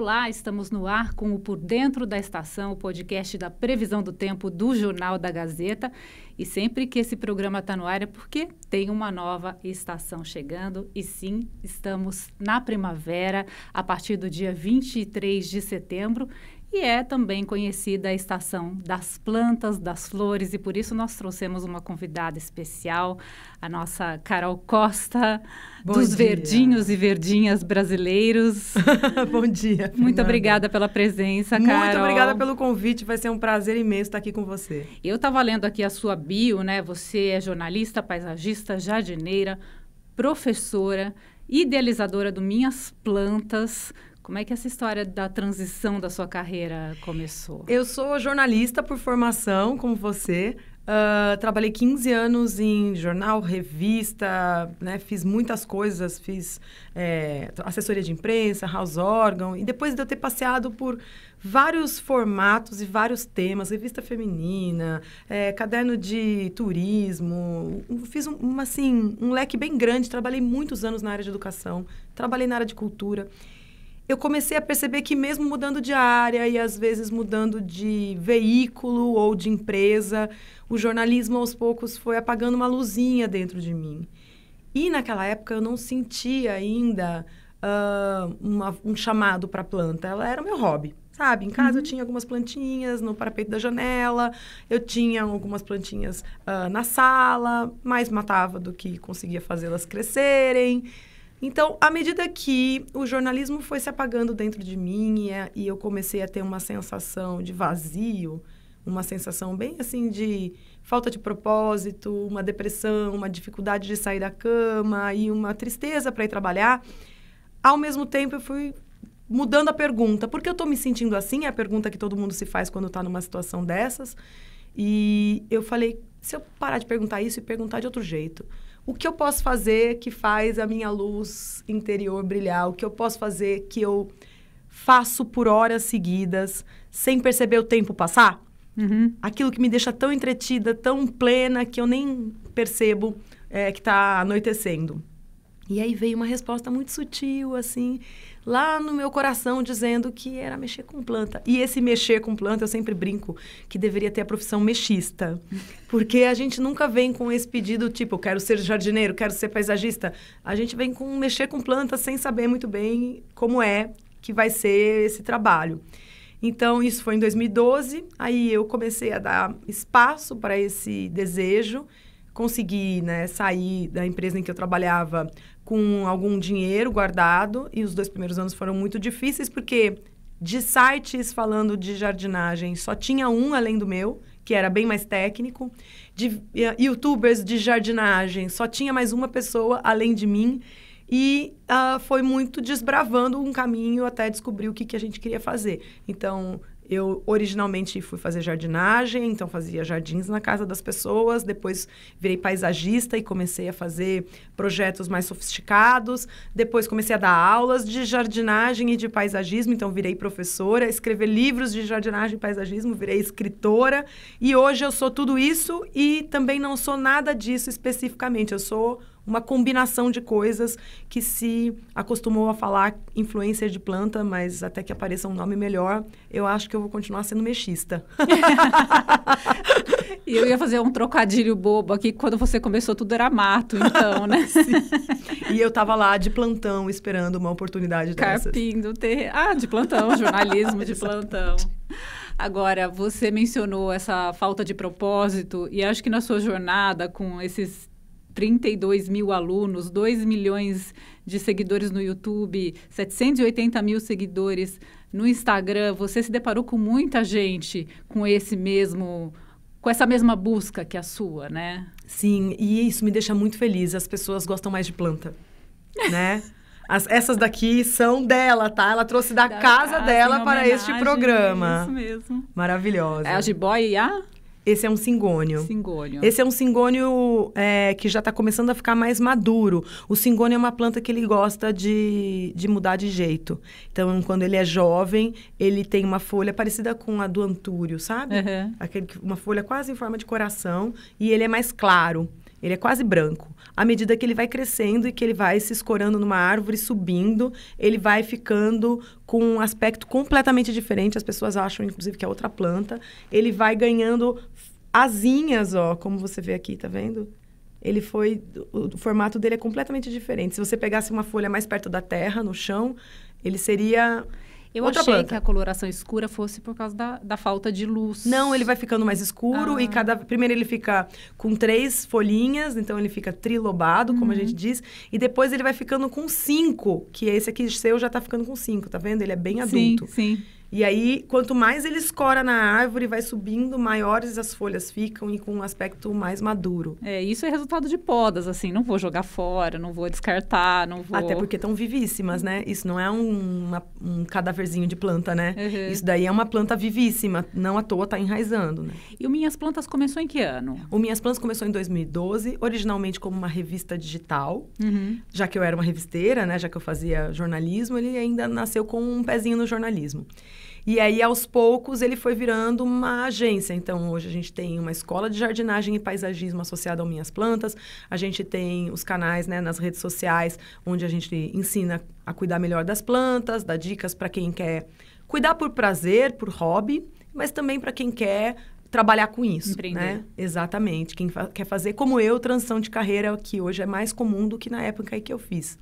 Olá, estamos no ar com o Por Dentro da Estação, o podcast da previsão do tempo do Jornal da Gazeta. E sempre que esse programa está no ar é porque tem uma nova estação chegando. E sim, estamos na primavera, a partir do dia 23 de setembro. E é também conhecida a estação das plantas, das flores, e por isso nós trouxemos uma convidada especial, a nossa Carol Costa, dos verdinhos e verdinhas brasileiros. Bom dia. Muito obrigada pela presença, Carol. Muito obrigada pelo convite, vai ser um prazer imenso estar aqui com você. Eu estava lendo aqui a sua bio, né? Você é jornalista, paisagista, jardineira, professora, idealizadora do Minhas Plantas. Como é que essa história da transição da sua carreira começou? Eu sou jornalista por formação, como você. Trabalhei 15 anos em jornal, revista, né? Fiz muitas coisas, fiz assessoria de imprensa, house organ. E depois de eu ter passeado por vários formatos e vários temas, revista feminina, caderno de turismo, fiz um leque bem grande. Trabalhei muitos anos na área de educação, trabalhei na área de cultura. Eu comecei a perceber que mesmo mudando de área e, às vezes, mudando de veículo ou de empresa, o jornalismo, aos poucos, foi apagando uma luzinha dentro de mim. E, naquela época, eu não sentia ainda um chamado para a planta. Ela era o meu hobby, sabe? Em casa eu tinha algumas plantinhas no parapeito da janela, eu tinha algumas plantinhas na sala, mais matava do que conseguia fazê-las crescerem. Então, à medida que o jornalismo foi se apagando dentro de mim e eu comecei a ter uma sensação de vazio, uma sensação bem assim de falta de propósito, uma depressão, uma dificuldade de sair da cama e uma tristeza para ir trabalhar, ao mesmo tempo eu fui mudando a pergunta. Por que eu estou me sentindo assim? É a pergunta que todo mundo se faz quando está numa situação dessas. E eu falei, se eu parar de perguntar isso e perguntar de outro jeito, o que eu posso fazer que faz a minha luz interior brilhar? O que eu posso fazer que eu faço por horas seguidas, sem perceber o tempo passar? Uhum. Aquilo que me deixa tão entretida, tão plena, que eu nem percebo que está anoitecendo. E aí veio uma resposta muito sutil, assim, lá no meu coração, dizendo que era mexer com planta. E esse mexer com planta, eu sempre brinco que deveria ter a profissão mexista. Porque a gente nunca vem com esse pedido, tipo, quero ser jardineiro, quero ser paisagista. A gente vem com mexer com planta sem saber muito bem como é que vai ser esse trabalho. Então, isso foi em 2012. Aí eu comecei a dar espaço para esse desejo. Consegui, né, sair da empresa em que eu trabalhava com algum dinheiro guardado, e os 2 primeiros anos foram muito difíceis, porque de sites falando de jardinagem só tinha um além do meu, que era bem mais técnico. De youtubers de jardinagem só tinha mais uma pessoa além de mim, e foi muito desbravando um caminho até descobrir o que a gente queria fazer. Então, eu originalmente fui fazer jardinagem, então fazia jardins na casa das pessoas, depois virei paisagista e comecei a fazer projetos mais sofisticados, depois comecei a dar aulas de jardinagem e de paisagismo, então virei professora, escrever livros de jardinagem e paisagismo, virei escritora, e hoje eu sou tudo isso e também não sou nada disso especificamente, eu sou uma combinação de coisas que se acostumou a falar influencer de planta, mas até que apareça um nome melhor, eu acho que eu vou continuar sendo mexista. E eu ia fazer um trocadilho bobo aqui, quando você começou tudo era mato, então, né? Sim. E eu tava lá de plantão, esperando uma oportunidade dessas. Carpindo terreno. De plantão, jornalismo de plantão. Agora, você mencionou essa falta de propósito, e acho que na sua jornada com esses 32 mil alunos, 2 milhões de seguidores no YouTube, 780 mil seguidores no Instagram, você se deparou com muita gente com essa mesma busca que a sua, né? Sim, e isso me deixa muito feliz. As pessoas gostam mais de planta, né? Essas daqui são dela, tá? Ela trouxe da casa dela para este programa. Isso mesmo. Maravilhosa. É a jiboia e a... Esse é um cingônio. Esse é um cingônio que já está começando a ficar mais maduro. O cingônio é uma planta que ele gosta de mudar de jeito. Então, quando ele é jovem, ele tem uma folha parecida com a do antúrio, sabe? Uhum. Uma folha quase em forma de coração. E ele é mais claro. ele é quase branco. À medida que ele vai crescendo e que ele vai se escorando numa árvore, subindo, ele vai ficando com um aspecto completamente diferente. As pessoas acham, inclusive, que é outra planta. Ele vai ganhando asinhas, ó, como você vê aqui, tá vendo? O formato dele é completamente diferente. Se você pegasse uma folha mais perto da terra, no chão, ele seria... Eu achei que a coloração escura fosse por causa da falta de luz. Não, ele vai ficando mais escuro e primeiro ele fica com 3 folhinhas, então ele fica trilobado, como a gente diz. E depois ele vai ficando com 5, que esse aqui seu já tá ficando com 5, tá vendo? Ele é bem adulto. Sim. E aí, quanto mais ele escora na árvore, vai subindo, maiores as folhas ficam e com um aspecto mais maduro. Isso é resultado de podas, assim. Não vou jogar fora, não vou descartar, não vou... Até porque estão vivíssimas, né? Isso não é um cadáverzinho de planta, né? Uhum. Isso daí é uma planta vivíssima. Não à toa tá enraizando, né? E o Minhas Plantas começou em que ano? O Minhas Plantas começou em 2012, originalmente como uma revista digital. Uhum. Já que eu era uma revisteira, né? Já que eu fazia jornalismo, ele ainda nasceu com um pezinho no jornalismo. E aí, aos poucos, ele foi virando uma agência. Então, hoje a gente tem uma escola de jardinagem e paisagismo associada ao Minhas Plantas. A gente tem os canais, né, nas redes sociais, onde a gente ensina a cuidar melhor das plantas, dá dicas para quem quer cuidar por prazer, por hobby, mas também para quem quer trabalhar com isso. Empreender. Né? Exatamente. Quem quer fazer, como eu, transição de carreira, que hoje é mais comum do que na época que eu fiz.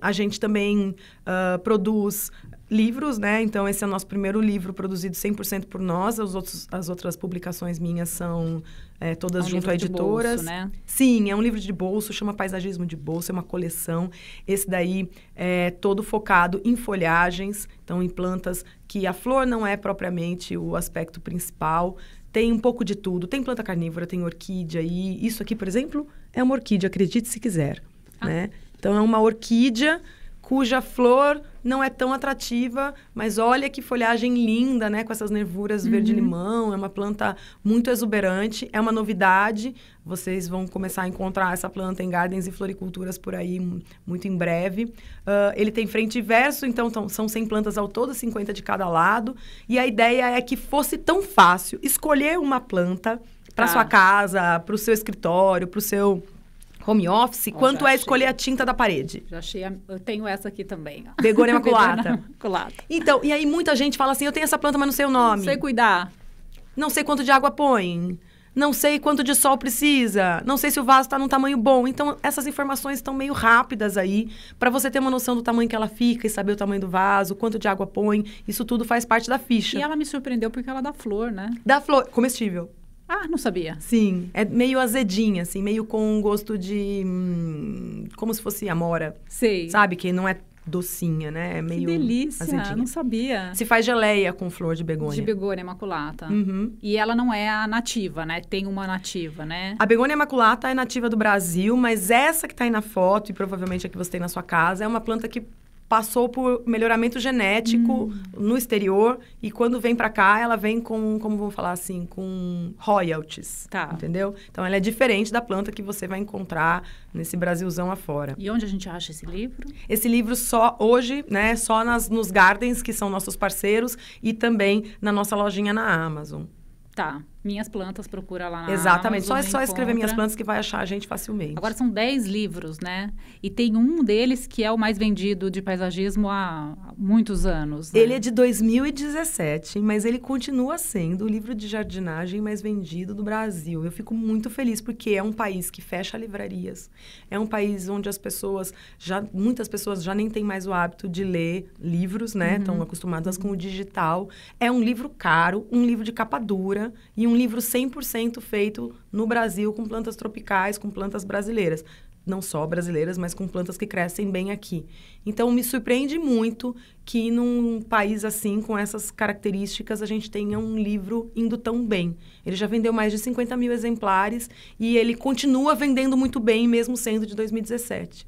A gente também produz livros, né? Então, esse é o nosso primeiro livro produzido 100% por nós. As outras publicações minhas são todas junto a editoras. De bolso, né? Sim, é um livro de bolso, chama Paisagismo de Bolso, é uma coleção. Esse daí é todo focado em folhagens, então em plantas que a flor não é propriamente o aspecto principal. Tem um pouco de tudo. Tem planta carnívora, tem orquídea. E isso aqui, por exemplo, é uma orquídea, acredite se quiser, né? Então, é uma orquídea cuja flor não é tão atrativa, mas olha que folhagem linda, né? Com essas nervuras verde-limão. É uma planta muito exuberante, é uma novidade. Vocês vão começar a encontrar essa planta em gardens e floriculturas por aí muito em breve. Ele tem frente e verso, então são 100 plantas ao todo, 50 de cada lado. E a ideia é que fosse tão fácil escolher uma planta para sua casa, para o seu escritório, para o seu home office, quanto é escolher a tinta da parede. Já achei, eu tenho essa aqui também. Begônia maculata. Maculata. Então, e aí muita gente fala assim, eu tenho essa planta, mas não sei o nome. Não sei cuidar. Não sei quanto de água põe. Não sei quanto de sol precisa. Não sei se o vaso está num tamanho bom. Então, essas informações estão meio rápidas aí, para você ter uma noção do tamanho que ela fica e saber o tamanho do vaso, quanto de água põe. Isso tudo faz parte da ficha. E ela me surpreendeu porque ela dá flor, né? Dá flor. Comestível. Ah, não sabia. Sim, é meio azedinha, assim, meio com um gosto de... como se fosse amora. Sei. Sabe? Que não é docinha, né? É meio que delícia, azedinha. Não sabia. Se faz geleia com flor de begônia. De begônia maculata. Uhum. E ela não é a nativa, né? Tem uma nativa, né? A begônia maculata é nativa do Brasil, mas essa que tá aí na foto, e provavelmente a que você tem na sua casa, é uma planta que passou por melhoramento genético no exterior e quando vem para cá, ela vem com, como vamos falar assim, com royalties, entendeu? Então, ela é diferente da planta que você vai encontrar nesse Brasilzão afora. E onde a gente acha esse livro? Esse livro só hoje, né, só nos Gardens, que são nossos parceiros, e também na nossa lojinha na Amazon. Tá. Minhas Plantas, procura lá na Exatamente. Amazon. Só escrever Minhas Plantas que vai achar a gente facilmente. Agora, são 10 livros, né? E tem um deles que é o mais vendido de paisagismo há muitos anos, né? Ele é de 2017, mas ele continua sendo o livro de jardinagem mais vendido do Brasil. Eu fico muito feliz, porque é um país que fecha livrarias. É um país onde muitas pessoas já nem têm mais o hábito de ler livros, né? Estão acostumadas com o digital. É um livro caro, um livro de capa dura e um livro 100% feito no Brasil, com plantas tropicais, com plantas brasileiras. Não só brasileiras, mas com plantas que crescem bem aqui. Então, me surpreende muito que num país assim, com essas características, a gente tenha um livro indo tão bem. Ele já vendeu mais de 50 mil exemplares e ele continua vendendo muito bem, mesmo sendo de 2017.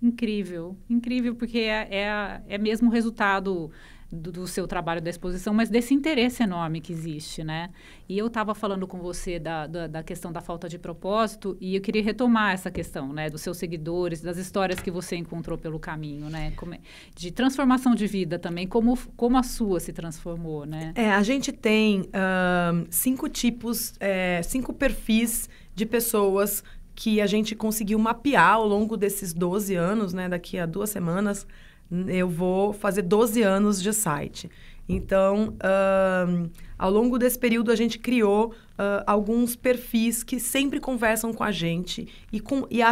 Incrível, incrível, porque é mesmo o resultado do seu trabalho, da exposição, mas desse interesse enorme que existe, né? E eu estava falando com você da questão da falta de propósito e eu queria retomar essa questão, né? Dos seus seguidores, das histórias que você encontrou pelo caminho, né? De transformação de vida também, como a sua se transformou, né? A gente tem 5 tipos, 5 perfis de pessoas que a gente conseguiu mapear ao longo desses 12 anos, né? Daqui a 2 semanas, eu vou fazer 12 anos de site. Então, ao longo desse período, a gente criou alguns perfis que sempre conversam com a gente.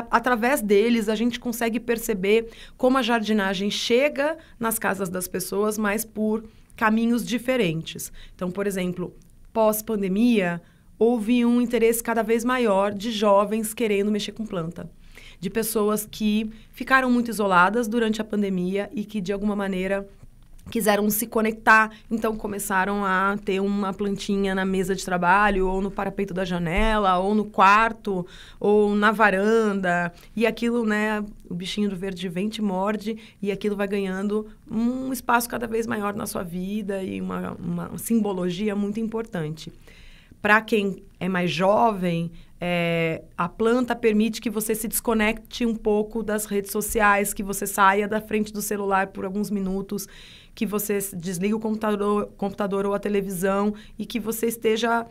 Através deles, a gente consegue perceber como a jardinagem chega nas casas das pessoas, mas por caminhos diferentes. Então, por exemplo, pós-pandemia, houve um interesse cada vez maior de jovens querendo mexer com planta. De pessoas que ficaram muito isoladas durante a pandemia e que, de alguma maneira, quiseram se conectar. Então, começaram a ter uma plantinha na mesa de trabalho, ou no parapeito da janela, ou no quarto, ou na varanda. E aquilo, né, o bichinho do verde vem, te morde, e aquilo vai ganhando um espaço cada vez maior na sua vida e uma simbologia muito importante. Para quem é mais jovem, a planta permite que você se desconecte um pouco das redes sociais, que você saia da frente do celular por alguns minutos, que você desligue o computador ou a televisão e que você esteja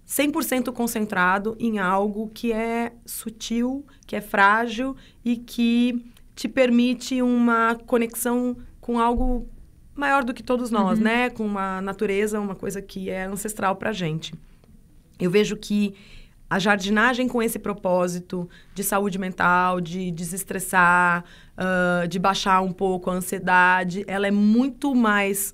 100% concentrado em algo que é sutil, que é frágil e que te permite uma conexão com algo maior do que todos nós, né? Com uma natureza, uma coisa que é ancestral para a gente. Eu vejo que a jardinagem com esse propósito de saúde mental, de desestressar, de baixar um pouco a ansiedade, ela é muito mais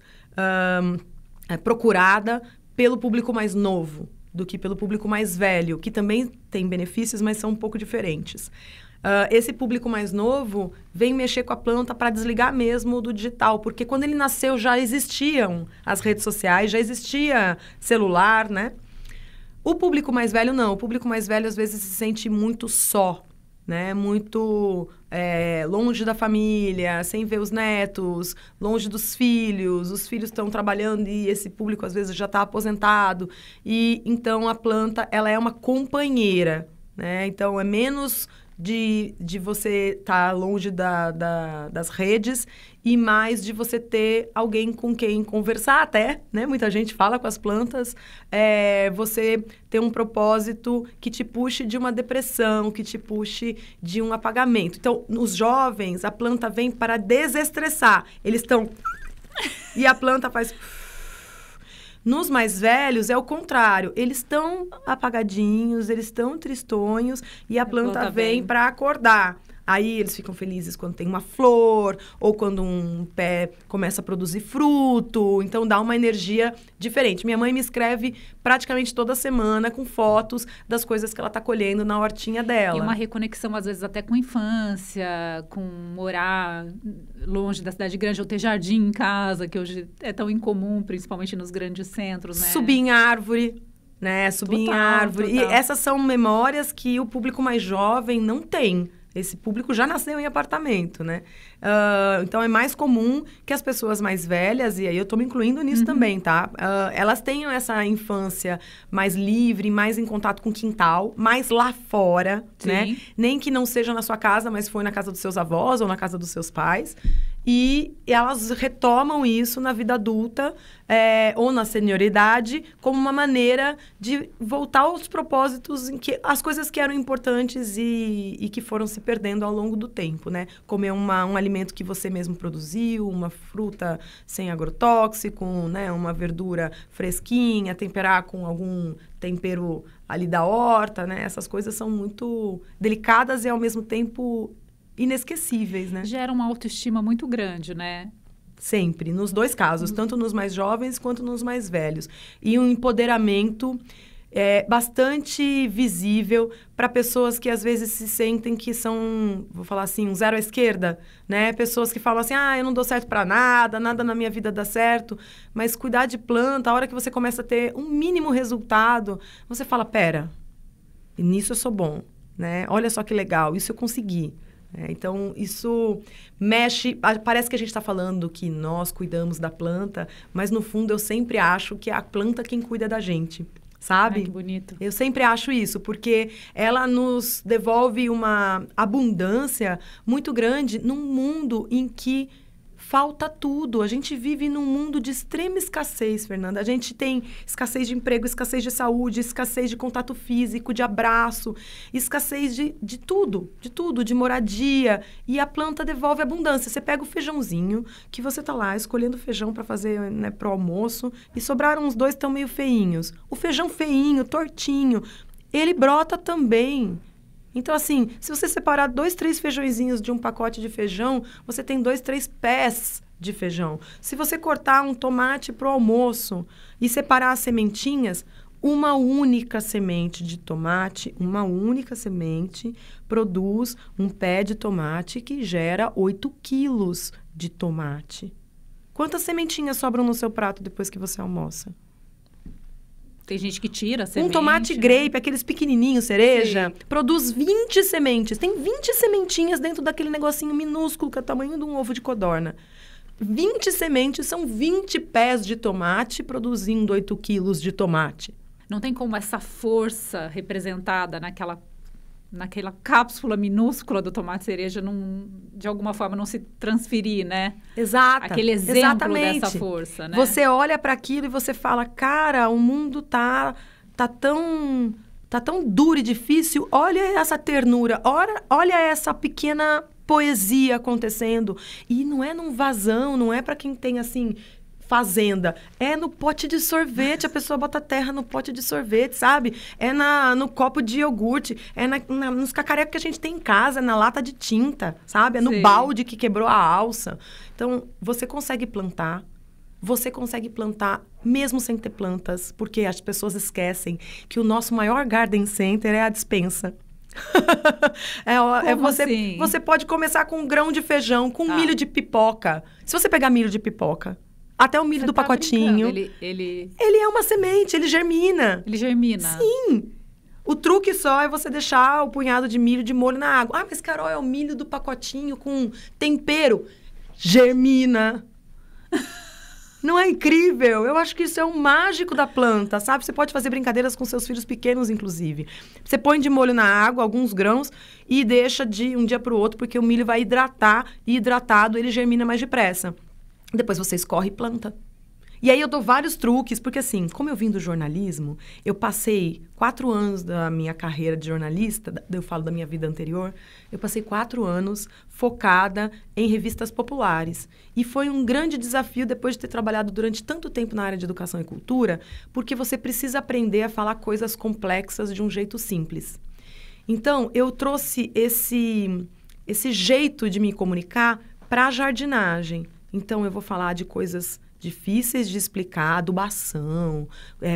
procurada pelo público mais novo do que pelo público mais velho, que também tem benefícios, mas são um pouco diferentes. Esse público mais novo vem mexer com a planta para desligar mesmo do digital, porque quando ele nasceu já existiam as redes sociais, já existia celular, né? O público mais velho, não. O público mais velho, às vezes, se sente muito só, né? Muito longe da família, sem ver os netos, longe dos filhos. Os filhos estão trabalhando e esse público, às vezes, já está aposentado. E, então, a planta, ela é uma companheira, né? Então, é menos de você estar longe das redes e mais de você ter alguém com quem conversar até, né? Muita gente fala com as plantas. Você ter um propósito que te puxe de uma depressão, que te puxe de um apagamento. Então, nos jovens, a planta vem para desestressar. Eles estão... e a planta faz... Nos mais velhos, é o contrário. Eles estão apagadinhos, eles estão tristonhos e a planta vem para acordar. Aí eles ficam felizes quando tem uma flor ou quando um pé começa a produzir fruto. Então, dá uma energia diferente. Minha mãe me escreve praticamente toda semana com fotos das coisas que ela está colhendo na hortinha dela. E uma reconexão, às vezes, até com a infância, com morar longe da cidade grande ou ter jardim em casa, que hoje é tão incomum, principalmente nos grandes centros, né? Subir em árvore, né? Subir em árvore. Total. E essas são memórias que o público mais jovem não tem. Esse público já nasceu em apartamento, né? Então, é mais comum que as pessoas mais velhas, e aí eu estou me incluindo nisso também, tá? Elas tenham essa infância mais livre, mais em contato com o quintal, mais lá fora, né? Nem que não seja na sua casa, mas foi na casa dos seus avós ou na casa dos seus pais. E elas retomam isso na vida adulta ou na senioridade como uma maneira de voltar aos propósitos em que as coisas que eram importantes e que foram se perdendo ao longo do tempo, né? Comer um alimento que você mesmo produziu, uma fruta sem agrotóxico, né? Uma verdura fresquinha, temperar com algum tempero ali da horta, né? Essas coisas são muito delicadas e, ao mesmo tempo, inesquecíveis, né? Gera uma autoestima muito grande, né? Sempre, nos dois casos, tanto nos mais jovens quanto nos mais velhos. E um empoderamento bastante visível para pessoas que às vezes se sentem que são, vou falar assim, um zero à esquerda, né? Pessoas que falam assim, eu não dou certo para nada, nada na minha vida dá certo. Mas cuidar de planta, a hora que você começa a ter um mínimo resultado, você fala, pera, nisso eu sou bom, né? Olha só que legal, isso eu consegui. Então, isso mexe... Parece que a gente está falando que nós cuidamos da planta, mas, no fundo, eu sempre acho que é a planta quem cuida da gente, sabe? Ai, que bonito. Eu sempre acho isso, porque ela nos devolve uma abundância muito grande num mundo em que falta tudo. A gente vive num mundo de extrema escassez, Fernanda. A gente tem escassez de emprego, escassez de saúde, escassez de contato físico, de abraço, escassez de tudo, de moradia. E a planta devolve abundância. Você pega o feijãozinho, que você tá lá escolhendo feijão para fazer, né, pro almoço, e sobraram uns 2 que estão meio feinhos. O feijão feinho, tortinho, ele brota também. Então, assim, se você separar 2, 3 feijõezinhos de um pacote de feijão, você tem 2, 3 pés de feijão. Se você cortar um tomate pro almoço e separar as sementinhas, uma única semente de tomate, uma única semente produz um pé de tomate que gera 8 quilos de tomate. Quantas sementinhas sobram no seu prato depois que você almoça? Tem gente que tira a semente. Um tomate grape, aqueles pequenininhos, cereja, produz 20 sementes. Tem 20 sementinhas dentro daquele negocinho minúsculo que é o tamanho de um ovo de codorna. 20 sementes são 20 pés de tomate produzindo 8 quilos de tomate. Não tem como essa força representada naquela cápsula minúscula do tomate cereja, de alguma forma, não se transferir, né? Exato. Aquele exemplo dessa força, né? Você olha para aquilo e você fala, cara, o mundo tá tão duro e difícil. Olha essa ternura, olha essa pequena poesia acontecendo. E não é num vasão, não é para quem tem, assim, fazenda. É no pote de sorvete, a pessoa bota terra no pote de sorvete, sabe? É no copo de iogurte, é nos cacarecos que a gente tem em casa, na lata de tinta, sabe? É no balde que quebrou a alça. Então, você consegue plantar mesmo sem ter plantas, porque as pessoas esquecem que o nosso maior garden center é a despensa. Você pode começar com um grão de feijão, com milho de pipoca. Se você pegar milho de pipoca, até o milho do pacotinho. Ele é uma semente, ele germina. Ele germina? Sim. O truque só é você deixar o punhado de milho de molho na água. Ah, mas Carol, é o milho do pacotinho com tempero. Germina. Não é incrível? Eu acho que isso é o mágico da planta, sabe? Você pode fazer brincadeiras com seus filhos pequenos, inclusive. Você põe de molho na água alguns grãos e deixa de um dia para o outro, porque o milho vai hidratar e hidratado ele germina mais depressa. Depois você escorre e planta. E aí eu dou vários truques, porque assim, como eu vim do jornalismo, eu passei 4 anos da minha carreira de jornalista, eu falo da minha vida anterior, eu passei 4 anos focada em revistas populares. E foi um grande desafio depois de ter trabalhado durante tanto tempo na área de educação e cultura, porque você precisa aprender a falar coisas complexas de um jeito simples. Então, eu trouxe esse jeito de me comunicar para a jardinagem. Então, eu vou falar de coisas difíceis de explicar, adubação,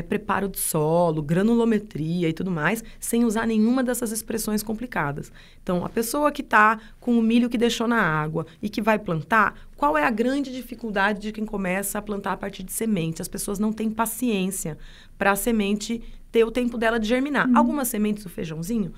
preparo de solo, granulometria e tudo mais, sem usar nenhuma dessas expressões complicadas. Então, a pessoa que está com o milho que deixou na água e que vai plantar, qual é a grande dificuldade de quem começa a plantar a partir de semente? As pessoas não têm paciência para a semente ter o tempo dela de germinar. Algumas sementes do feijãozinho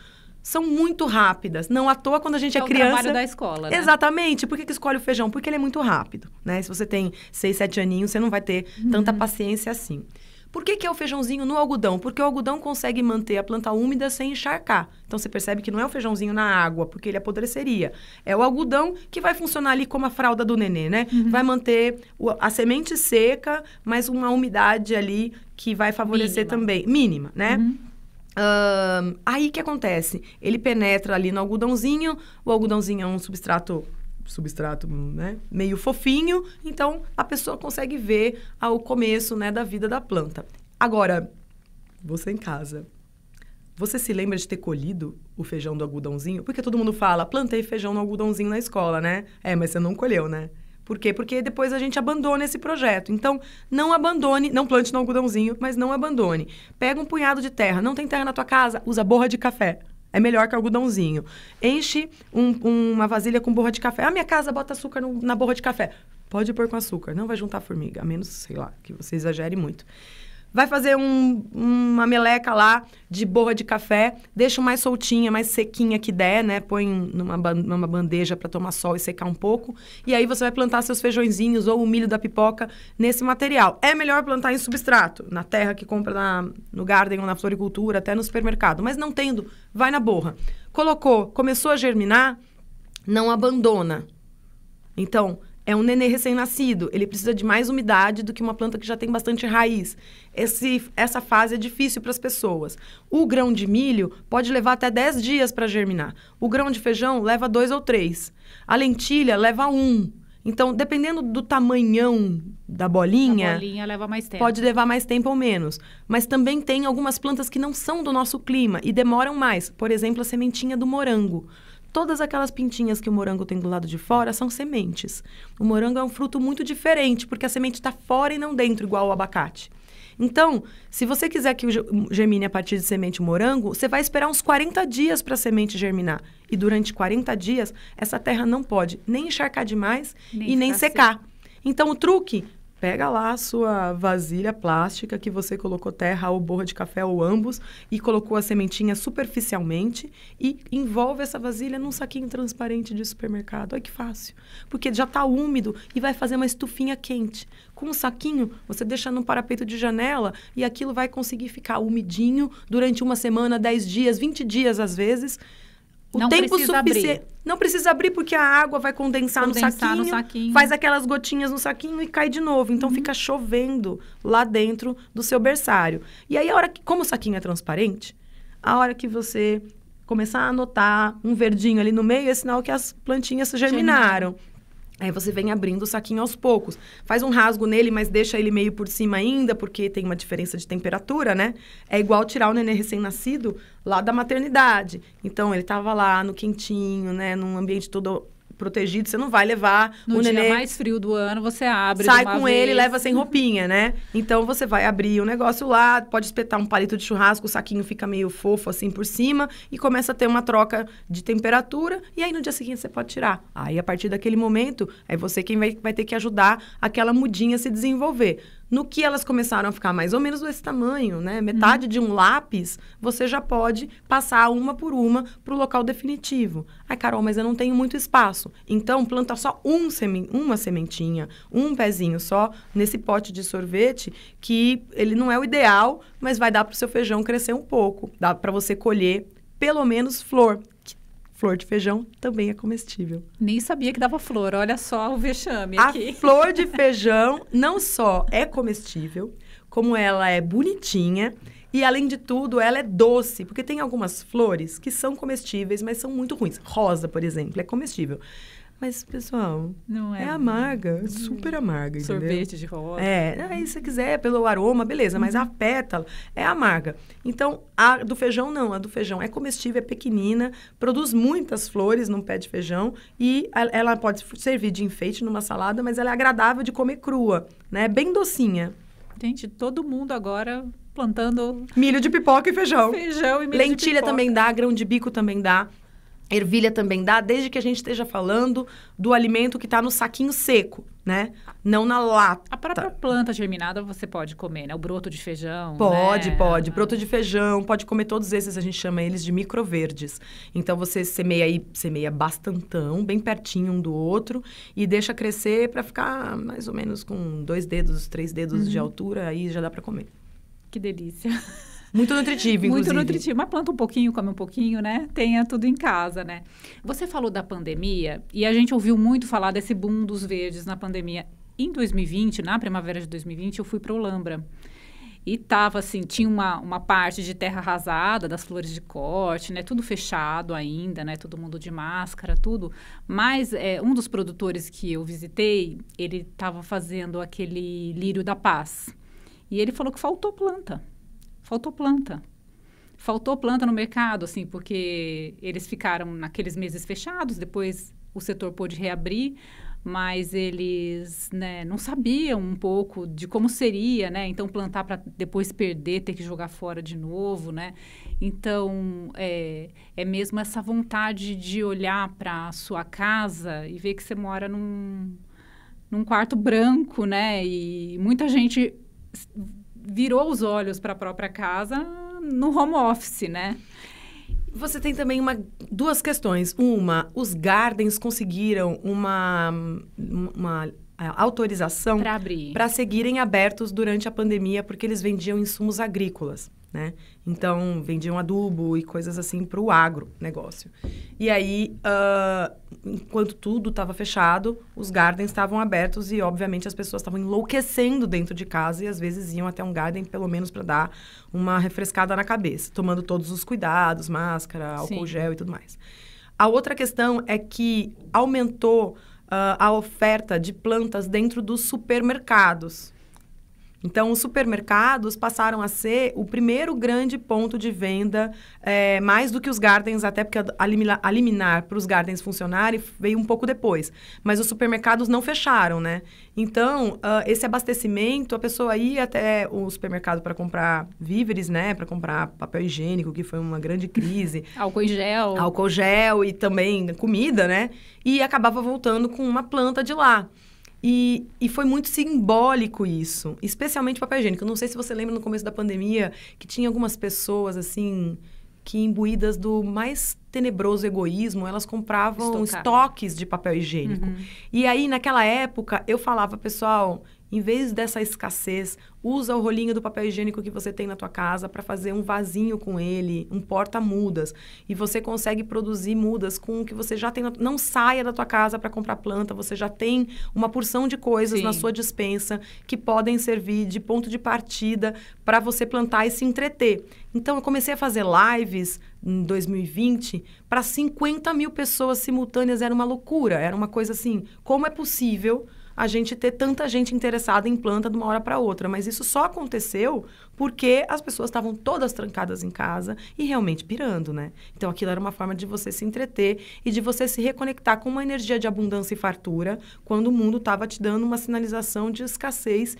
são muito rápidas. Não à toa, quando a gente é criança... É o trabalho da escola, né? Exatamente. Por que escolhe o feijão? Porque ele é muito rápido, né? Se você tem 6, 7 aninhos, você não vai ter tanta paciência assim. Por que é o feijãozinho no algodão? Porque o algodão consegue manter a planta úmida sem encharcar. Então, você percebe que não é o feijãozinho na água, porque ele apodreceria. É o algodão que vai funcionar ali como a fralda do nenê, né? Vai manter a semente seca, mas uma umidade ali que vai favorecer também. Mínima, né? Aí, o que acontece? Ele penetra ali no algodãozinho, o algodãozinho é um substrato, né, meio fofinho, então a pessoa consegue ver o começo, né, da vida da planta. Agora, você em casa, você se lembra de ter colhido o feijão do algodãozinho? Porque todo mundo fala, plantei feijão no algodãozinho na escola, né? Mas você não colheu, né? Por quê? Porque depois a gente abandona esse projeto. Então, não abandone, não plante no algodãozinho, mas não abandone. Pega um punhado de terra. Não tem terra na tua casa? Usa borra de café. É melhor que algodãozinho. Enche uma vasilha com borra de café. Minha casa bota açúcar na borra de café. Pode pôr com açúcar. Não vai juntar formiga. A menos, sei lá, que você exagere muito. Vai fazer uma meleca lá de borra de café, deixa mais soltinha, mais sequinha que der, né? Põe numa bandeja para tomar sol e secar um pouco. E aí você vai plantar seus feijõezinhos ou o milho da pipoca nesse material. É melhor plantar em substrato, na terra que compra no garden ou na floricultura, até no supermercado. Mas não tendo, vai na borra. Colocou, começou a germinar, não abandona. Então, É um nenê recém-nascido, ele precisa de mais umidade do que uma planta que já tem bastante raiz. Essa fase é difícil para as pessoas. O grão de milho pode levar até 10 dias para germinar. O grão de feijão leva 2 ou 3. A lentilha leva 1. Então, dependendo do tamanhão da bolinha... A bolinha leva mais tempo. Pode levar mais tempo ou menos. Mas também tem algumas plantas que não são do nosso clima e demoram mais. Por exemplo, a sementinha do morango. Todas aquelas pintinhas que o morango tem do lado de fora são sementes. O morango é um fruto muito diferente, porque a semente está fora e não dentro, igual o abacate. Então, se você quiser que germine a partir de semente o morango, você vai esperar uns 40 dias para a semente germinar. E durante 40 dias, essa terra não pode nem encharcar demais e nem secar. Então, o truque... Pega lá a sua vasilha plástica que você colocou terra ou borra de café ou ambos e colocou a sementinha superficialmente e envolve essa vasilha num saquinho transparente de supermercado. Olha que fácil. Porque já está úmido e vai fazer uma estufinha quente. Com o saquinho, você deixa no parapeito de janela e aquilo vai conseguir ficar umidinho durante 1 semana, 10 dias, 20 dias às vezes. Não precisa abrir. Não precisa abrir porque a água vai condensar no saquinho, faz aquelas gotinhas no saquinho e cai de novo. Então, fica chovendo lá dentro do seu berçário. E aí, como o saquinho é transparente, a hora que você começar a notar um verdinho ali no meio, é sinal que as plantinhas germinaram. Aí você vem abrindo o saquinho aos poucos. Faz um rasgo nele, mas deixa ele meio por cima ainda, porque tem uma diferença de temperatura, né? É igual tirar o nenê recém-nascido lá da maternidade. Então, ele estava lá no quentinho, né? Num ambiente todo protegido. Você não vai levar no o nenê... No dia mais frio do ano, você abre sai com ele e leva sem roupinha, né? Então, você vai abrir o negócio lá, pode espetar um palito de churrasco, o saquinho fica meio fofo assim por cima e começa a ter uma troca de temperatura. E aí, no dia seguinte, você pode tirar. Aí, a partir daquele momento, é você quem vai ter que ajudar aquela mudinha a se desenvolver. No que elas começaram a ficar mais ou menos desse tamanho, né? Metade de um lápis, você já pode passar uma por uma para o local definitivo. Ai, Carol, mas eu não tenho muito espaço. Então, planta só uma sementinha, um pezinho só nesse pote de sorvete, que ele não é o ideal, mas vai dar para o seu feijão crescer um pouco. Dá para você colher pelo menos flor. Flor de feijão também é comestível. Nem sabia que dava flor. Olha só o vexame aqui. A flor de feijão não só é comestível, como ela é bonitinha e, além de tudo, ela é doce. Porque tem algumas flores que são comestíveis, mas são muito ruins. Rosa, por exemplo, é comestível. Mas, pessoal, não é amarga, super amarga, entendeu? Sorvete de rosa. Aí se você quiser, pelo aroma, beleza. Mas a pétala é amarga. Então, a do feijão não. A do feijão é comestível, é pequenina, produz muitas flores num pé de feijão e ela pode servir de enfeite numa salada, mas ela é agradável de comer crua, né? Bem docinha. Gente, todo mundo agora plantando... milho de pipoca e feijão. Feijão e milho lentilha de pipoca. Também dá, grão de bico também dá. Ervilha também dá, desde que a gente esteja falando do alimento que está no saquinho seco, né? Não na lata. A própria planta germinada você pode comer, né? O broto de feijão, Pode, né? pode. Broto de feijão, pode comer todos esses, a gente chama eles de microverdes. Então, você semeia bastantão, bem pertinho um do outro, e deixa crescer para ficar mais ou menos com 2 dedos, 3 dedos de altura, aí já dá para comer. Que delícia. Muito nutritivo, inclusive. Muito nutritivo. Mas planta um pouquinho, come um pouquinho, né? Tenha tudo em casa, né? Você falou da pandemia e a gente ouviu muito falar desse boom dos verdes na pandemia. Em 2020, na primavera de 2020, eu fui para Olambra. E tava assim, tinha uma parte de terra arrasada, das flores de corte, né? Tudo fechado ainda, né? Todo mundo de máscara, tudo. Mas um dos produtores que eu visitei, ele estava fazendo aquele lírio da paz. E ele falou que faltou planta. Faltou planta no mercado, assim, porque eles ficaram naqueles meses fechados, depois o setor pôde reabrir, mas eles, né, não sabiam um pouco de como seria, né? Então, plantar para depois perder, ter que jogar fora de novo, né? Então, é mesmo essa vontade de olhar para a sua casa e ver que você mora num quarto branco, né? E muita gente virou os olhos para a própria casa no home office, né? Você tem também duas questões. Uma, os gardens conseguiram uma autorização para abrir, para seguirem abertos durante a pandemia, porque eles vendiam insumos agrícolas. né? Então, vendiam adubo e coisas assim para o agronegócio. E aí, enquanto tudo estava fechado, os gardens estavam abertos e, obviamente, as pessoas estavam enlouquecendo dentro de casa e, às vezes, iam até um garden, pelo menos, para dar uma refrescada na cabeça, tomando todos os cuidados, máscara, álcool gel e tudo mais. A outra questão é que aumentou a oferta de plantas dentro dos supermercados. Então, os supermercados passaram a ser o primeiro grande ponto de venda, mais do que os gardens, até porque a liminar para os gardens funcionarem veio um pouco depois. Mas os supermercados não fecharam, né? Então, esse abastecimento, a pessoa ia até o supermercado para comprar víveres, né? Para comprar papel higiênico, que foi uma grande crise. Álcool em gel. Álcool gel e também comida, né? E acabava voltando com uma planta de lá. E foi muito simbólico isso, especialmente papel higiênico. Eu não sei se você lembra no começo da pandemia que tinha algumas pessoas, assim, que imbuídas do mais tenebroso egoísmo, elas compravam estoques de papel higiênico. Uhum. E aí, naquela época, eu falava, pessoal, em vez dessa escassez, usa o rolinho do papel higiênico que você tem na tua casa para fazer um vasinho com ele, um porta-mudas. E você consegue produzir mudas com o que você já tem. Não saia da tua casa para comprar planta, você já tem uma porção de coisas na sua despensa que podem servir de ponto de partida para você plantar e se entreter. Então, eu comecei a fazer lives em 2020 para 50 mil pessoas simultâneas. Era uma loucura, era uma coisa assim, como é possível a gente ter tanta gente interessada em planta de uma hora para outra. Mas isso só aconteceu porque as pessoas estavam todas trancadas em casa e realmente pirando, né? Então, aquilo era uma forma de você se entreter e de você se reconectar com uma energia de abundância e fartura quando o mundo estava te dando uma sinalização de escassez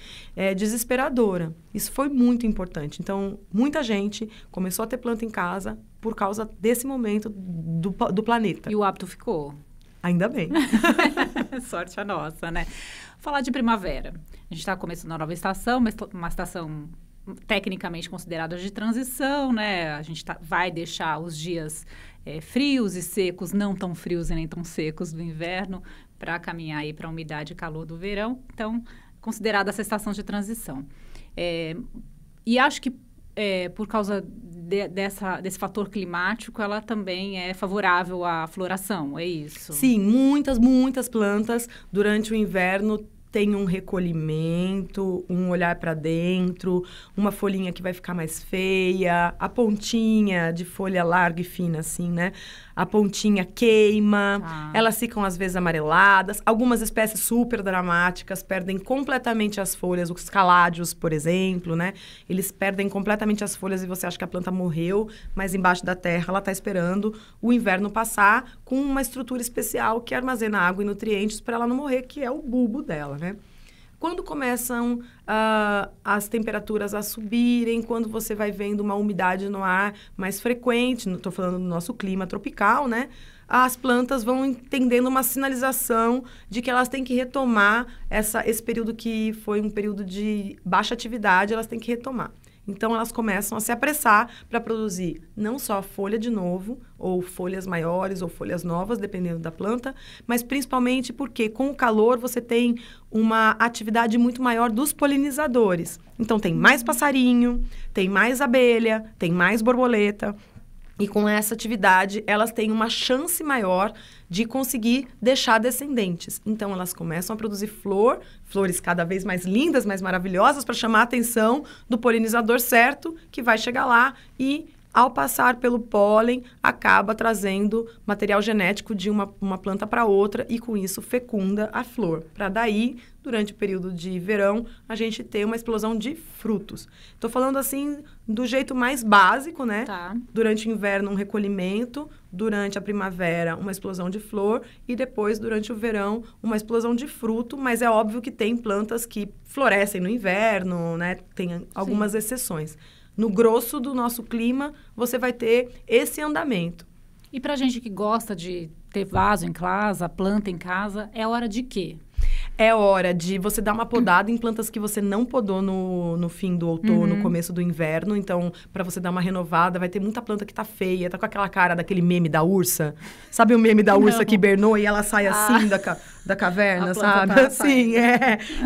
desesperadora. Isso foi muito importante. Então, muita gente começou a ter planta em casa por causa desse momento do planeta. E o hábito ficou? Ainda bem. Sorte a nossa, né? Falar de primavera. A gente está começando a nova estação, uma estação tecnicamente considerada de transição, né? A gente vai deixar os dias frios e secos, não tão frios e nem tão secos do inverno, para caminhar aí para a umidade e calor do verão. Então, considerada essa estação de transição. E acho que por causa desse fator climático, ela também é favorável à floração, é isso? Sim, muitas plantas durante o inverno têm um recolhimento, um olhar para dentro, uma folhinha que vai ficar mais feia, a pontinha de folha larga e fina, assim, né? A pontinha queima, elas ficam às vezes amareladas. Algumas espécies super dramáticas perdem completamente as folhas, os caládios, por exemplo, né? Eles perdem completamente as folhas e você acha que a planta morreu, mas embaixo da terra ela está esperando o inverno passar com uma estrutura especial que armazena água e nutrientes para ela não morrer, que é o bulbo dela, né? Quando começam as temperaturas a subirem, quando você vai vendo uma umidade no ar mais frequente, estou falando do nosso clima tropical, né? As plantas vão entendendo uma sinalização de que elas têm que retomar esse período que foi um período de baixa atividade, elas têm que retomar. Então, elas começam a se apressar para produzir não só folha de novo, ou folhas maiores, ou folhas novas, dependendo da planta, mas principalmente porque com o calor você tem uma atividade muito maior dos polinizadores. Então, tem mais passarinho, tem mais abelha, tem mais borboleta. E com essa atividade, elas têm uma chance maior de conseguir deixar descendentes. Então, elas começam a produzir flores cada vez mais lindas, mais maravilhosas, para chamar a atenção do polinizador certo, que vai chegar lá e, ao passar pelo pólen, acaba trazendo material genético de uma planta para outra e, com isso, fecunda a flor. Para daí, durante o período de verão, a gente ter uma explosão de frutos. Estou falando assim do jeito mais básico, né? Tá. Durante o inverno, um recolhimento. Durante a primavera, uma explosão de flor. E depois, durante o verão, uma explosão de fruto. Mas é óbvio que tem plantas que florescem no inverno, né? Tem algumas exceções. No grosso do nosso clima, você vai ter esse andamento. E para gente que gosta de ter vaso em casa, planta em casa, é hora de quê? É hora de você dar uma podada em plantas que você não podou no fim do outono, começo do inverno. Então, para você dar uma renovada, vai ter muita planta que tá feia, tá com aquela cara daquele meme da ursa. Sabe o meme da ursa que hibernou e ela sai assim da caverna, A planta sabe? tá Assim,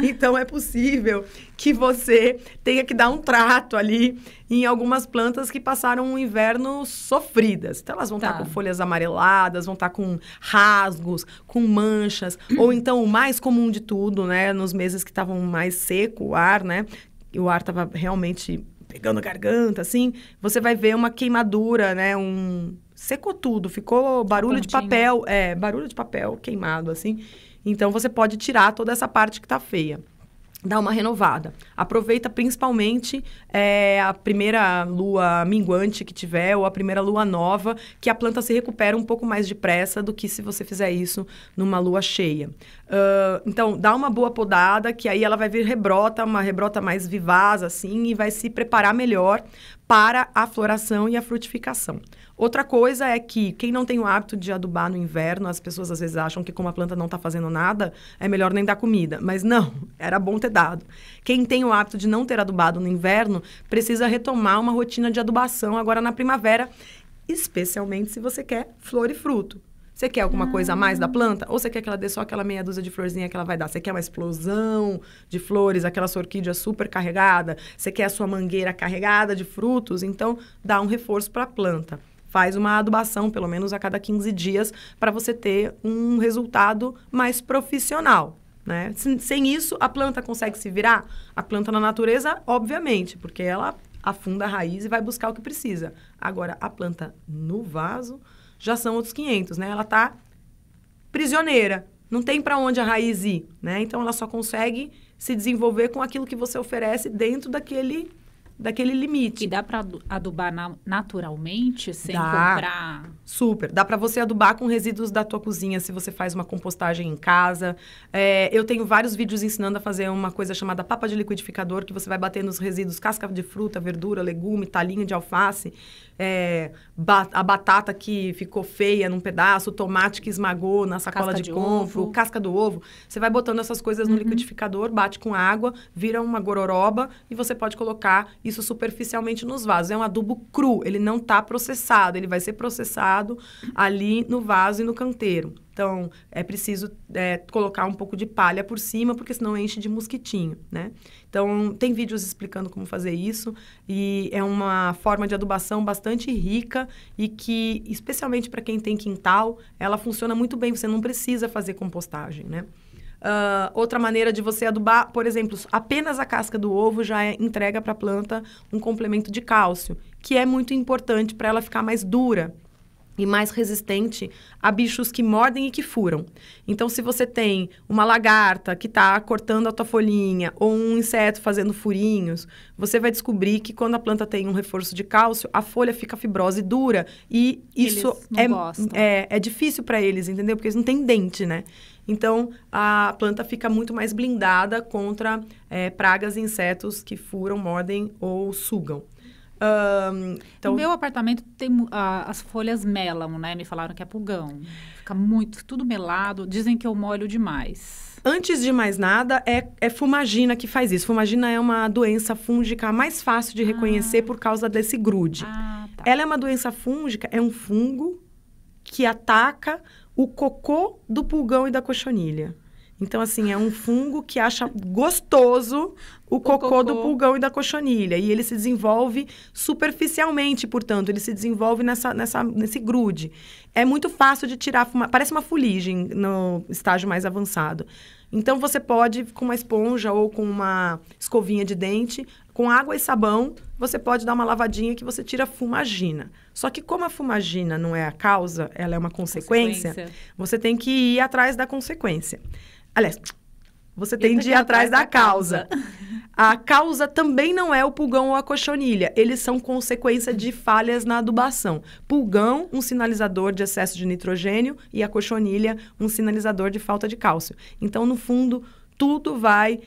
Então, é possível que você tenha que dar um trato ali em algumas plantas que passaram um inverno sofridas. Então, elas vão estar com folhas amareladas, vão estar com rasgos, com manchas. Ou então, o mais comum de tudo, né? Nos meses que estavam mais seco o ar, né? E o ar estava realmente pegando a garganta, assim. Você vai ver uma queimadura, né? Secou tudo, ficou barulho de papel. Barulho de papel queimado, assim. Então, você pode tirar toda essa parte que está feia. Dá uma renovada. Aproveita principalmente a primeira lua minguante que tiver ou a primeira lua nova, que a planta se recupera um pouco mais depressa do que se você fizer isso numa lua cheia. Então, dá uma boa podada, que aí ela vai vir uma rebrota mais vivaz, assim, e vai se preparar melhor para a floração e a frutificação. Outra coisa é que quem não tem o hábito de adubar no inverno, as pessoas às vezes acham que como a planta não está fazendo nada, é melhor nem dar comida. Mas não, era bom ter dado. Quem tem o hábito de não ter adubado no inverno, precisa retomar uma rotina de adubação agora na primavera, especialmente se você quer flor e fruto. Você quer alguma coisa a mais da planta? Ou você quer que ela dê só aquela meia dúzia de florzinha que ela vai dar? Você quer uma explosão de flores, aquela sua orquídea super carregada? Você quer a sua mangueira carregada de frutos? Então, dá um reforço para a planta. Faz uma adubação, pelo menos a cada 15 dias, para você ter um resultado mais profissional, né? Sem isso, a planta consegue se virar? A planta na natureza, obviamente, porque ela afunda a raiz e vai buscar o que precisa. Agora, a planta no vaso já são outros 500, né? Ela está prisioneira, não tem para onde a raiz ir, né? Então, ela só consegue se desenvolver com aquilo que você oferece dentro daquele limite. E dá para adubar naturalmente, sem comprar? Super. Dá para você adubar com resíduos da tua cozinha, se você faz uma compostagem em casa. Eu tenho vários vídeos ensinando a fazer uma coisa chamada papa de liquidificador, que você vai bater nos resíduos casca de fruta, verdura, legume, talinho de alface, a batata que ficou feia num pedaço, o tomate que esmagou na sacola de compro, casca do ovo. Você vai botando essas coisas no liquidificador, bate com água, vira uma gororoba e você pode colocar isso superficialmente nos vasos. É um adubo cru, ele não está processado, ele vai ser processado ali no vaso e no canteiro. Então, é preciso colocar um pouco de palha por cima, porque senão enche de mosquitinho, né? Então, tem vídeos explicando como fazer isso, e é uma forma de adubação bastante rica e que, especialmente para quem tem quintal, ela funciona muito bem, você não precisa fazer compostagem, né? Outra maneira de você adubar, por exemplo, apenas a casca do ovo já entrega para a planta um complemento de cálcio, que é muito importante para ela ficar mais dura e mais resistente a bichos que mordem e que furam. Então, se você tem uma lagarta que está cortando a tua folhinha ou um inseto fazendo furinhos, você vai descobrir que quando a planta tem um reforço de cálcio, a folha fica fibrosa e dura. E isso é difícil para eles, entendeu? Porque eles não têm dente, né? Então, a planta fica muito mais blindada contra pragas e insetos que furam, mordem ou sugam. No meu apartamento tem as folhas melam, né? Me falaram que é pulgão. Fica tudo melado. Dizem que eu molho demais. Antes de mais nada, é fumagina que faz isso. Fumagina é uma doença fúngica mais fácil de reconhecer por causa desse grude. Tá. Ela é uma doença fúngica, é um fungo que ataca o cocô do pulgão e da cochonilha. Então, assim, é um fungo que acha gostoso o cocô do pulgão e da cochonilha. E ele se desenvolve superficialmente, portanto, ele se desenvolve nesse grude. É muito fácil de tirar, parece uma fuligem no estágio mais avançado. Então, você pode, com uma esponja ou com uma escovinha de dente, com água e sabão, você pode dar uma lavadinha que você tira a fumagina. Só que como a fumagina não é a causa, ela é uma consequência, você tem que ir atrás da consequência. Aliás, você tem de ir atrás da causa. A causa também não é o pulgão ou a cochonilha. Eles são consequência de falhas na adubação. Pulgão, um sinalizador de excesso de nitrogênio, e a cochonilha, um sinalizador de falta de cálcio. Então, no fundo, tudo vai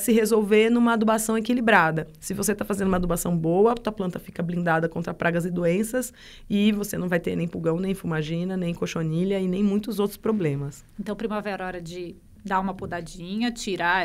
se resolver numa adubação equilibrada. Se você está fazendo uma adubação boa, a tua planta fica blindada contra pragas e doenças e você não vai ter nem pulgão, nem fumagina, nem cochonilha e nem muitos outros problemas. Então, primavera é hora de dar uma podadinha, tirar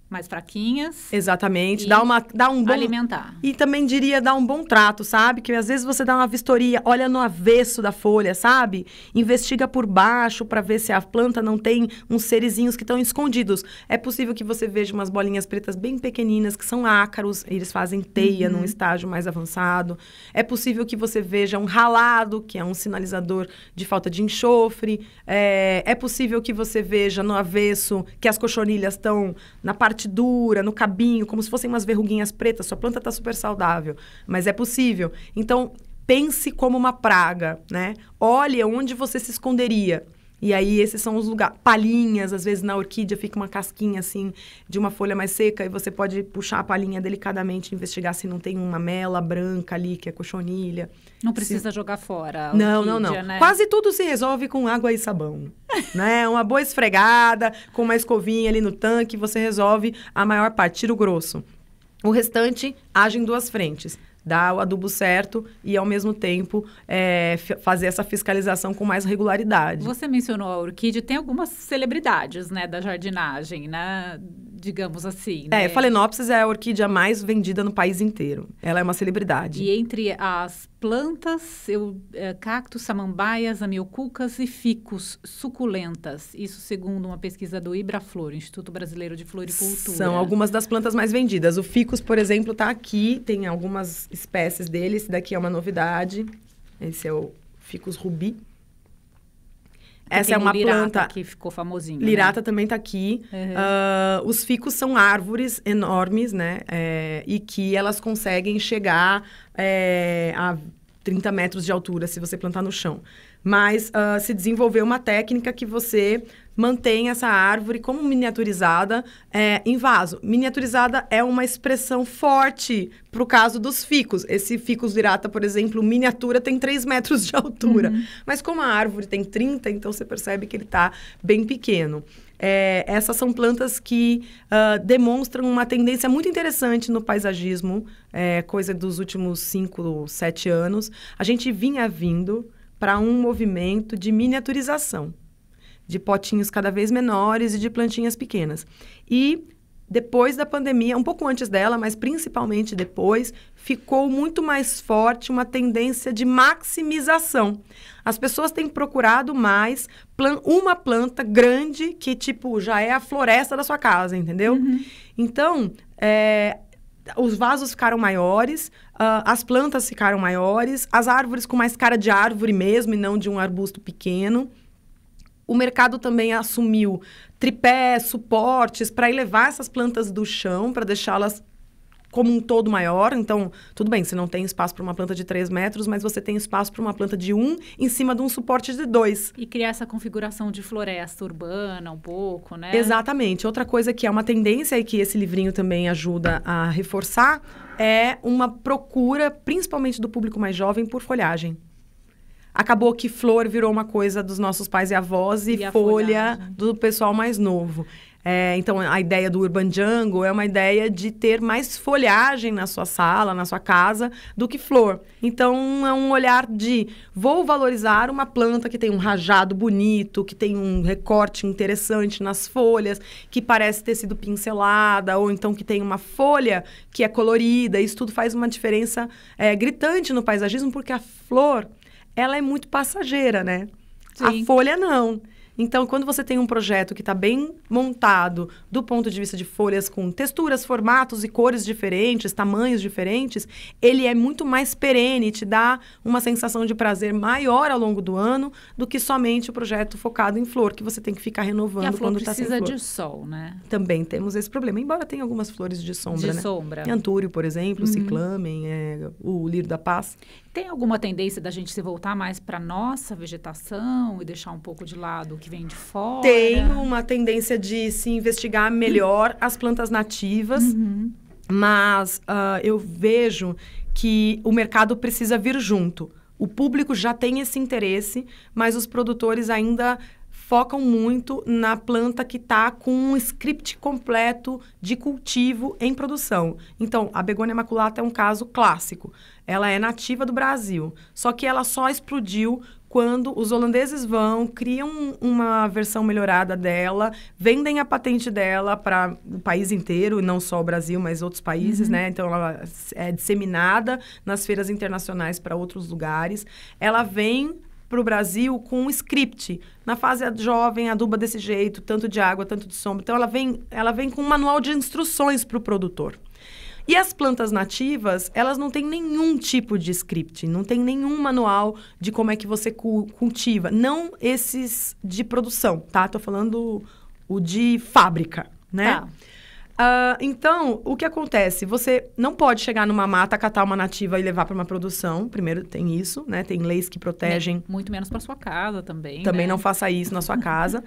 mais fraquinhas. Exatamente. Dá um bom... alimentar. E também diria dar um bom trato, sabe? Que às vezes você dá uma vistoria, olha no avesso da folha, sabe? Investiga por baixo para ver se a planta não tem uns serizinhos que estão escondidos. É possível que você veja umas bolinhas pretas bem pequeninas, que são ácaros, eles fazem teia num estágio mais avançado. É possível que você veja um ralado, que é um sinalizador de falta de enxofre. É possível que você veja no avesso que as cochonilhas estão na parte dura, no cabinho, como se fossem umas verruguinhas pretas. Sua planta está super saudável, mas é possível. Então, pense como uma praga, né? Olhe onde você se esconderia. E aí, esses são os lugares. Palhinhas, às vezes na orquídea fica uma casquinha, assim, de uma folha mais seca, e você pode puxar a palhinha delicadamente, investigar se não tem uma mela branca ali, que é cochonilha. Não precisa jogar fora a Não. orquídea, né? Quase tudo se resolve com água e sabão, né? Uma boa esfregada, com uma escovinha ali no tanque, você resolve a maior parte, tira o grosso. O restante age em duas frentes. Dar o adubo certo e, ao mesmo tempo, fazer essa fiscalização com mais regularidade. Você mencionou a orquídea, tem algumas celebridades, né, da jardinagem, né, digamos assim, né? Phalaenopsis é a orquídea mais vendida no país inteiro. Ela é uma celebridade. E entre as plantas, cactos, samambaias, amiocucas e ficus suculentas. Isso segundo uma pesquisa do Ibraflor, Instituto Brasileiro de Floricultura. São algumas das plantas mais vendidas. O ficus, por exemplo, está aqui. Tem algumas espécies dele. Esse daqui é uma novidade. Esse é o ficus rubi. Essa é uma planta que ficou famosinho. Lirata, né? Também está aqui. Os ficus são árvores enormes, né? E que elas conseguem chegar a 30 metros de altura se você plantar no chão. Mas se desenvolveu uma técnica que você mantém essa árvore como miniaturizada em vaso. Miniaturizada é uma expressão forte para o caso dos ficus. Esse ficus lirata, por exemplo, miniatura tem 3 metros de altura. Mas como a árvore tem 30, então você percebe que ele está bem pequeno. Essas são plantas que demonstram uma tendência muito interessante no paisagismo, coisa dos últimos 5, 7 anos. A gente vinha vindo para um movimento de miniaturização, de potinhos cada vez menores e de plantinhas pequenas. E depois da pandemia, um pouco antes dela, mas principalmente depois, ficou muito mais forte uma tendência de maximização. As pessoas têm procurado mais uma planta grande que, tipo, já é a floresta da sua casa, entendeu? Então, os vasos ficaram maiores, as plantas ficaram maiores, as árvores com mais cara de árvore mesmo e não de um arbusto pequeno. O mercado também assumiu tripés, suportes para elevar essas plantas do chão, para deixá-las como um todo maior. Então, tudo bem, você não tem espaço para uma planta de 3 metros, mas você tem espaço para uma planta de 1 em cima de um suporte de 2. E criar essa configuração de floresta urbana um pouco, né? Exatamente. Outra coisa que é uma tendência e que esse livrinho também ajuda a reforçar é uma procura, principalmente do público mais jovem, por folhagem. Acabou que flor virou uma coisa dos nossos pais e avós e folha do pessoal mais novo. Então, a ideia do Urban Jungle é uma ideia de ter mais folhagem na sua sala, na sua casa, do que flor. Então, é um olhar de vou valorizar uma planta que tem um rajado bonito, que tem um recorte interessante nas folhas, que parece ter sido pincelada, ou então que tem uma folha que é colorida. Isso tudo faz uma diferença gritante no paisagismo, porque a flor, ela é muito passageira, né? Sim. A folha não. Então, quando você tem um projeto que está bem montado do ponto de vista de folhas com texturas, formatos e cores diferentes, tamanhos diferentes, ele é muito mais perene, te dá uma sensação de prazer maior ao longo do ano do que somente o projeto focado em flor, que você tem que ficar renovando quando está sem flor. E a flor precisa de sol, né? Também temos esse problema, embora tenha algumas flores de sombra, de sombra. Antúrio, por exemplo, ciclamen, o lírio da paz. Tem alguma tendência da gente se voltar mais para nossa vegetação e deixar um pouco de lado o que vem de fora? Tem uma tendência de se investigar melhor as plantas nativas, mas eu vejo que o mercado precisa vir junto. O público já tem esse interesse, mas os produtores ainda focam muito na planta que está com um script completo de cultivo em produção. Então, a begônia maculata é um caso clássico. Ela é nativa do Brasil, só que ela só explodiu quando os holandeses criam uma versão melhorada dela, vendem a patente dela para o país inteiro, não só o Brasil, mas outros países, né? Então, ela é disseminada nas feiras internacionais para outros lugares. Ela vem para o Brasil com um script. Na fase jovem, aduba desse jeito, tanto de água, tanto de sombra. Então, ela vem com um manual de instruções para o produtor. E as plantas nativas, elas não têm nenhum tipo de script, não tem nenhum manual de como é que você cultiva. Não esses de produção, tá? Tô falando o de fábrica, né? Tá. Então, o que acontece? Você não pode chegar numa mata, catar uma nativa e levar para uma produção. Primeiro tem isso, né? Tem leis que protegem. Muito menos para sua casa também. Também né? não faça isso na sua casa.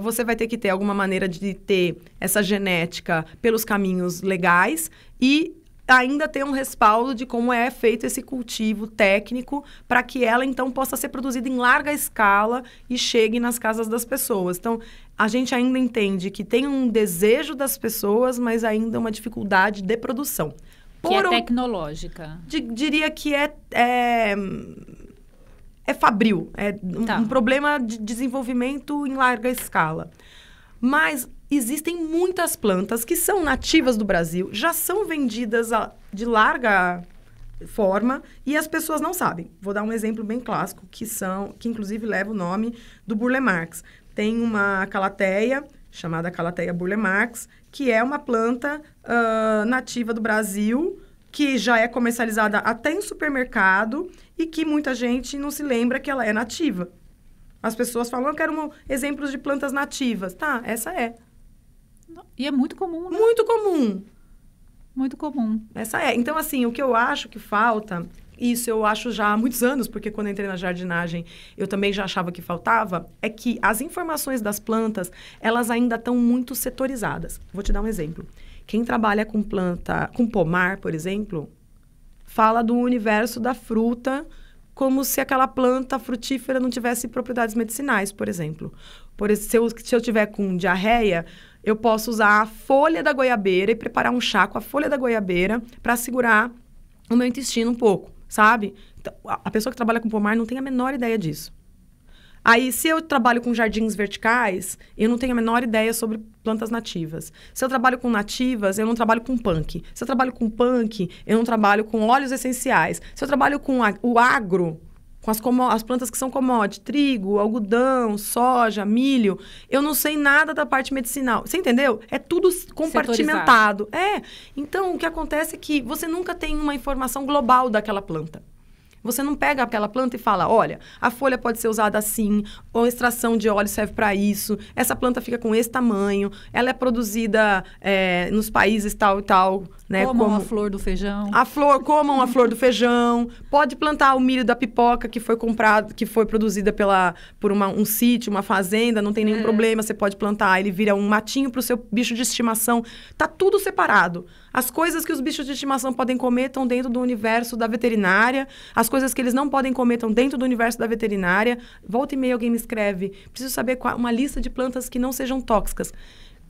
Você vai ter que ter alguma maneira de ter essa genética pelos caminhos legais e ainda ter um respaldo de como é feito esse cultivo técnico para que ela, então, possa ser produzida em larga escala e chegue nas casas das pessoas. Então, a gente ainda entende que tem um desejo das pessoas, mas ainda uma dificuldade de produção. Que é tecnológica. Diria que é fabril. É um problema de desenvolvimento em larga escala. Mas existem muitas plantas que são nativas do Brasil, já são vendidas de larga forma e as pessoas não sabem. Vou dar um exemplo bem clássico, que inclusive leva o nome do Burle Marx. Tem uma calateia, chamada Calatheia Burle Marx, que é uma planta nativa do Brasil, que já é comercializada até em supermercado e que muita gente não se lembra que ela é nativa. As pessoas falam, eu quero exemplos de plantas nativas. Tá, essa é. E é muito comum, né? Muito comum. Muito comum. Essa é. Então, assim, o que eu acho que falta, isso eu acho já há muitos anos, porque quando eu entrei na jardinagem, eu também já achava que faltava, é que as informações das plantas, elas ainda estão muito setorizadas. Vou te dar um exemplo. Quem trabalha com pomar, por exemplo, fala do universo da fruta como se aquela planta frutífera não tivesse propriedades medicinais, por exemplo. Se eu tiver com diarreia, eu posso usar a folha da goiabeira e preparar um chá com a folha da goiabeira para segurar o meu intestino um pouco, sabe? Então, a pessoa que trabalha com pomar não tem a menor ideia disso. Aí, se eu trabalho com jardins verticais, eu não tenho a menor ideia sobre plantas nativas. Se eu trabalho com nativas, eu não trabalho com punk. Se eu trabalho com punk, eu não trabalho com óleos essenciais. Se eu trabalho com o agro, com as plantas que são commodity, trigo, algodão, soja, milho, eu não sei nada da parte medicinal. Você entendeu? É tudo compartimentado. Então, o que acontece é que você nunca tem uma informação global daquela planta. Você não pega aquela planta e fala, olha, a folha pode ser usada assim, ou extração de óleo serve para isso, essa planta fica com esse tamanho, ela é produzida nos países tal e tal, né? Comam a flor do feijão. Comam a flor do feijão. Pode plantar o milho da pipoca que foi comprado, que foi produzida por um sítio, uma fazenda, não tem nenhum problema, você pode plantar, ele vira um matinho para o seu bicho de estimação. Tá tudo separado. As coisas que os bichos de estimação podem comer estão dentro do universo da veterinária. As coisas que eles não podem comer estão dentro do universo da veterinária. Volta e meia alguém me escreve. Preciso saber uma lista de plantas que não sejam tóxicas.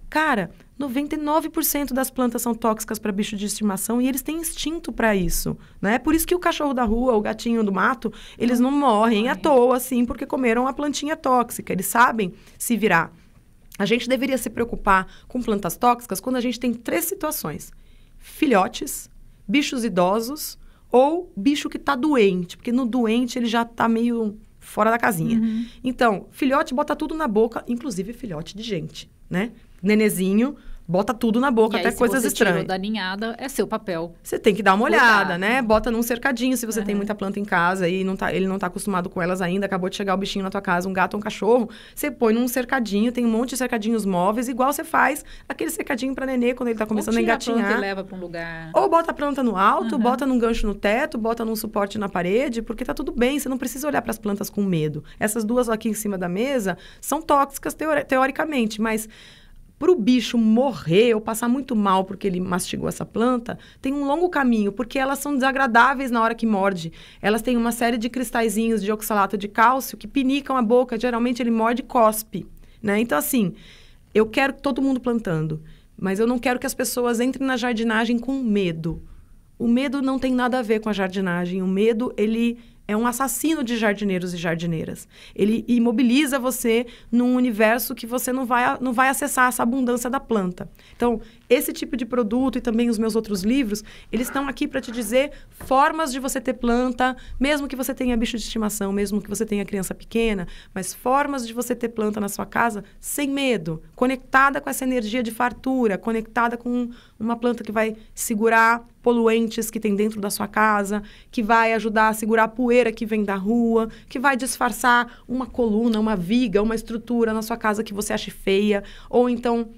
Cara, 99% das plantas são tóxicas para bicho de estimação e eles têm instinto para isso, né? Por isso que o cachorro da rua, o gatinho do mato, eles não morrem à toa, assim, porque comeram a plantinha tóxica. Eles sabem se virar. A gente deveria se preocupar com plantas tóxicas quando a gente tem 3 situações. Filhotes, bichos idosos ou bicho que está doente, porque no doente ele já está meio fora da casinha. Então, filhote bota tudo na boca, inclusive filhote de gente, né? Nenezinho, bota tudo na boca, até coisas estranhas. Se você tirou da ninhada, é seu papel. Você tem que dar uma olhada, né? Bota num cercadinho, se você tem muita planta em casa e ele não tá acostumado com elas ainda, acabou de chegar o bichinho na tua casa, um gato ou um cachorro, você põe num cercadinho, tem um monte de cercadinhos móveis, igual você faz aquele cercadinho para nenê quando ele tá começando a engatinhar. Ou tira a planta e leva para um lugar. Ou bota a planta no alto, bota num gancho no teto, bota num suporte na parede, porque tá tudo bem, você não precisa olhar para as plantas com medo. Essas duas aqui em cima da mesa são tóxicas teoricamente, mas para o bicho morrer ou passar muito mal porque ele mastigou essa planta, tem um longo caminho, porque elas são desagradáveis na hora que morde. Elas têm uma série de cristalzinhos de oxalato de cálcio que pinicam a boca. Geralmente ele morde e cospe, né? Então, assim, eu quero todo mundo plantando, mas eu não quero que as pessoas entrem na jardinagem com medo. O medo não tem nada a ver com a jardinagem. O medo, ele é um assassino de jardineiros e jardineiras. Ele imobiliza você num universo que você não vai acessar essa abundância da planta. Então, esse tipo de produto e também os meus outros livros, eles estão aqui para te dizer formas de você ter planta, mesmo que você tenha bicho de estimação, mesmo que você tenha criança pequena, mas formas de você ter planta na sua casa sem medo, conectada com essa energia de fartura, conectada com uma planta que vai segurar poluentes que tem dentro da sua casa, que vai ajudar a segurar a poeira que vem da rua, que vai disfarçar uma coluna, uma viga, uma estrutura na sua casa que você ache feia, ou então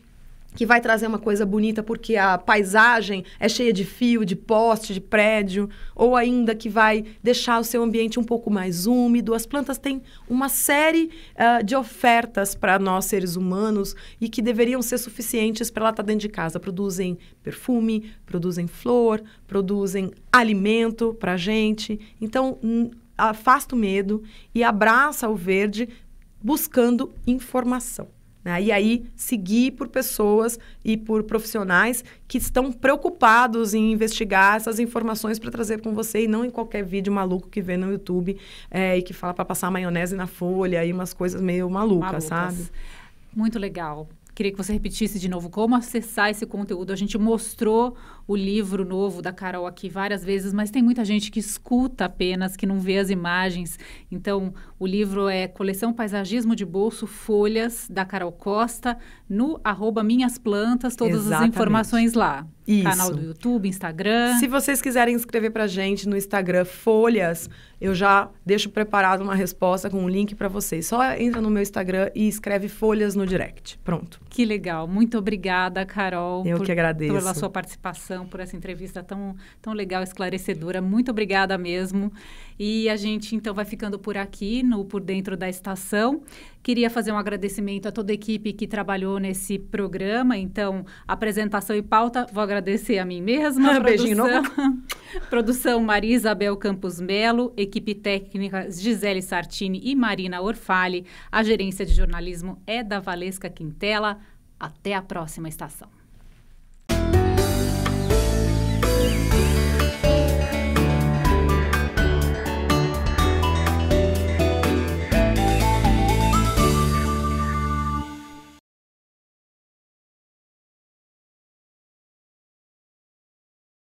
que vai trazer uma coisa bonita porque a paisagem é cheia de fio, de poste, de prédio, ou ainda que vai deixar o seu ambiente um pouco mais úmido. As plantas têm uma série de ofertas para nós, seres humanos, e que deveriam ser suficientes para ela estar dentro de casa. Produzem perfume, produzem flor, produzem alimento para a gente. Então, afasta o medo e abraça o verde buscando informação. E aí, seguir por pessoas e por profissionais que estão preocupados em investigar essas informações para trazer com você e não em qualquer vídeo maluco que vê no YouTube e que fala para passar maionese na folha e umas coisas meio malucas, sabe? Muito legal. Queria que você repetisse de novo como acessar esse conteúdo. A gente mostrou o livro novo da Carol aqui várias vezes, mas tem muita gente que escuta apenas, que não vê as imagens. Então, o livro é Coleção Paisagismo de Bolso, Folhas, da Carol Costa, no @minhasplantas, todas as informações lá. Isso. Canal do YouTube, Instagram. Se vocês quiserem escrever pra gente no Instagram Folhas, eu já deixo preparado uma resposta com um link para vocês. Só entra no meu Instagram e escreve Folhas no direct. Pronto. Que legal. Muito obrigada, Carol. Eu que agradeço. Pela sua participação, por essa entrevista tão legal, esclarecedora. Muito obrigada mesmo. E a gente, então, vai ficando por aqui, Por Dentro da Estação. Queria fazer um agradecimento a toda a equipe que trabalhou nesse programa. Então, apresentação e pauta, vou agradecer a mim mesma. Beijinho novo. Produção Maria Isabel Campos Melo, equipe técnica Gisele Sartini e Marina Orfali. A gerência de jornalismo é da Valesca Quintela. Até a próxima estação.